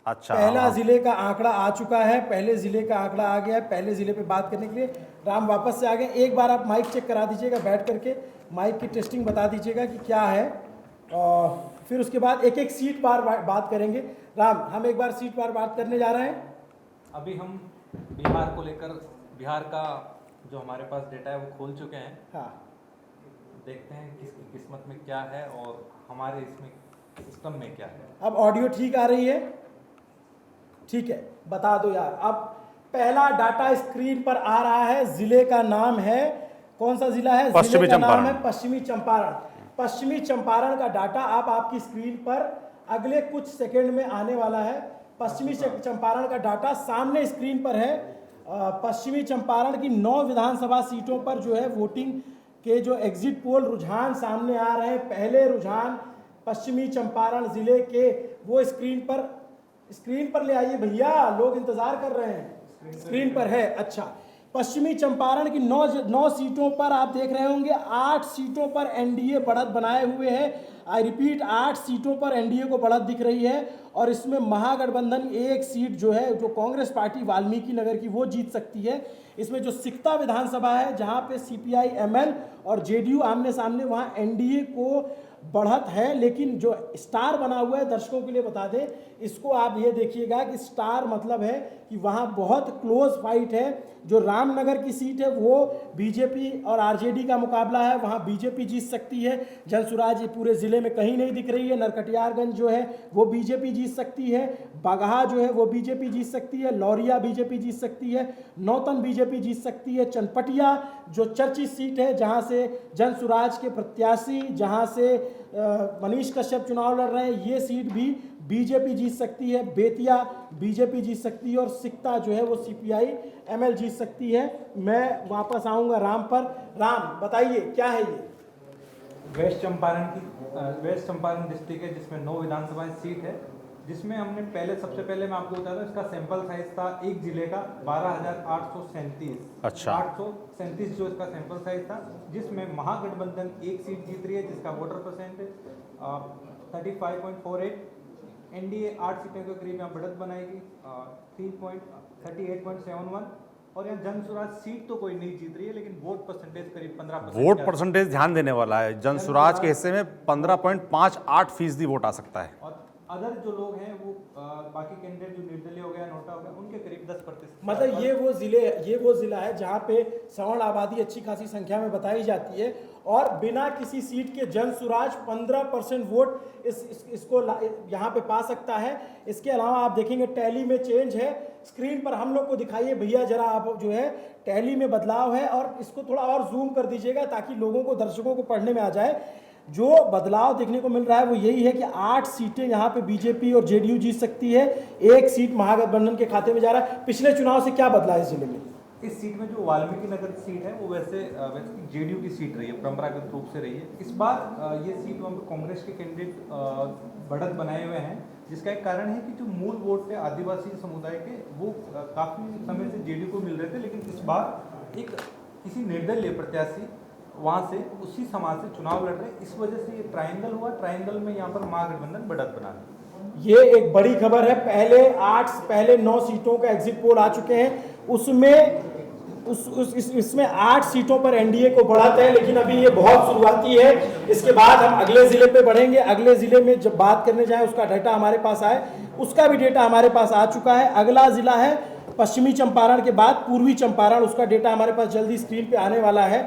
अच्छा, पहला हाँ। जिले का आंकड़ा आ चुका है, पहले जिले का आंकड़ा आ गया है। पहले जिले पे बात करने के लिए राम वापस से आ गए। एक बार आप माइक चेक करा दीजिएगा, बैठ करके माइक की टेस्टिंग बता दीजिएगा कि क्या है, और फिर उसके बाद एक एक सीट पर बात करेंगे। राम, हम एक बार सीट पर बात करने जा रहे हैं। अभी हम बिहार को लेकर, बिहार का जो हमारे पास डेटा है वो खोल चुके हैं। हाँ, देखते हैं किसकी किस्मत में क्या है और हमारे इसमें सिस्टम में क्या है। अब ऑडियो ठीक आ रही है? ठीक है, बता दो यार। अब पहला डाटा स्क्रीन पर आ रहा है। जिले का नाम है, कौन सा जिला है? पश्चिमी जिले का नाम चंपारण। है पश्चिमी चंपारण। पश्चिमी चंपारण का डाटा आप आपकी स्क्रीन पर अगले कुछ सेकंड में आने वाला है। पश्चिमी चंपारण का डाटा सामने स्क्रीन पर है। पश्चिमी चंपारण की 9 विधानसभा सीटों पर जो है वोटिंग के जो एग्जिट पोल रुझान सामने आ रहे हैं। पहले रुझान पश्चिमी चंपारण जिले के वो स्क्रीन पर ले आइए भैया, लोग इंतजार कर रहे हैं। स्क्रीन पर है। अच्छा, पश्चिमी चंपारण की 9 सीटों पर आप देख रहे होंगे, 8 सीटों पर एनडीए बढ़त बनाए हुए है। आई रिपीट, 8 सीटों पर एनडीए को बढ़त दिख रही है। और इसमें महागठबंधन एक सीट जो है, जो कांग्रेस पार्टी वाल्मीकि नगर की, वो जीत सकती है। इसमें जो सिकता विधानसभा है, जहां पे सीपीआई एमएल और जेडीयू आमने सामने, वहां एनडीए को बढ़त है। लेकिन जो स्टार बना हुआ है, दर्शकों के लिए बता दें, इसको आप ये देखिएगा कि स्टार मतलब है कि वहाँ बहुत क्लोज फाइट है। जो रामनगर की सीट है वो बीजेपी और आरजेडी का मुकाबला है, वहाँ बीजेपी जीत सकती है। जनसुराज पूरे ज़िले में कहीं नहीं दिख रही है। नरकटियारगंज जो है वो बीजेपी जीत सकती है। बगहा जो है वो बीजेपी जीत सकती है। लौरिया बीजेपी जीत सकती है। नौतन बीजेपी जीत सकती है। चनपटिया जो चर्चित सीट है, जहाँ से जनसुराज के प्रत्याशी, जहाँ से मनीष कश्यप चुनाव लड़ रहे हैं, ये सीट भी बीजेपी जीत सकती है। बेतिया बीजेपी जीत सकती है और सिकता जो है वो सीपीआई एमएल जीत सकती है। मैं वापस आऊंगा राम पर। राम, बताइए क्या है ये? वेस्ट चंपारण डिस्ट्रिक्ट है, जिसमें 9 विधानसभा सीट है, जिसमें हमने सबसे पहले मैं आपको बता दूं, इसका सैंपल साइज था एक जिले का 12,837। अच्छा। 837 जो इसका सैंपल साइज था, जिसमें महागठबंधन एक सीट जीत रही है, जिसका वोटर परसेंटेज 35.48। एनडीए 8 सीटों के करीब यहाँ बढ़त बनाएगी, 38.71। और यहाँ जनसुराज सीट तो कोई नहीं जीत रही है, लेकिन वोट परसेंटेज करीब 15%। वोट परसेंटेज ध्यान देने वाला है। जनसुराज के हिस्से में 15.58% वोट आ सकता है। और अदर जो लोग हैं वो बाकी कैंडिडेट जो निर्दलीय हो गया, नोटा हो गया, उनके करीब 10%। मतलब ये वो जिला है जहाँ पे सवर्ण आबादी अच्छी खासी संख्या में बताई जाती है, और बिना किसी सीट के जनसुराज 15% वोट इसको यहाँ पे पा सकता है। इसके अलावा आप देखेंगे टैली में चेंज है। स्क्रीन पर हम लोग को दिखाइए भैया जरा, आप जो है टैली में बदलाव है, और इसको थोड़ा और जूम कर दीजिएगा ताकि लोगों को, दर्शकों को पढ़ने में आ जाए। जो बदलाव देखने को मिल रहा है वो यही है कि 8 सीटें यहाँ पे बीजेपी और जेडीयू जीत सकती है। एक सीट महागठबंधन के खाते में जा रहा है। पिछले चुनाव से क्या बदला है इस जिले में? इस सीट में जो वाल्मीकि नगर सीट है वो वैसे जेडीयू की सीट रही है, परंपरागत रूप से रही है। इस बार ये सीट वहाँ पर कांग्रेस के कैंडिडेट बढ़त बनाए हुए हैं, जिसका एक कारण है कि जो मूल वोट थे आदिवासी समुदाय के, वो काफ़ी समय से जेडीयू को मिल रहे थे, लेकिन इस बार एक किसी निर्दलीय प्रत्याशी वहाँ से उसी समाज से चुनाव लड़ रहे हैं। इस वजह से ये ट्रायंगल हुआ। ट्रायंगल में यहाँ पर महागठबंधन बढ़त बना रही। ये एक बड़ी खबर है। पहले 9 सीटों का एग्जिट पोल आ चुके हैं, उसमें इसमें 8 सीटों पर एनडीए को बढ़त है, लेकिन अभी ये बहुत शुरुआती है। इसके बाद हम अगले जिले पे बढ़ेंगे। अगले जिले में जब बात करने जाए, उसका डाटा हमारे पास आए, उसका भी डेटा हमारे पास आ चुका है। अगला जिला है पश्चिमी चंपारण के बाद पूर्वी चंपारण, उसका डेटा हमारे पास जल्दी स्क्रीन पे आने वाला है।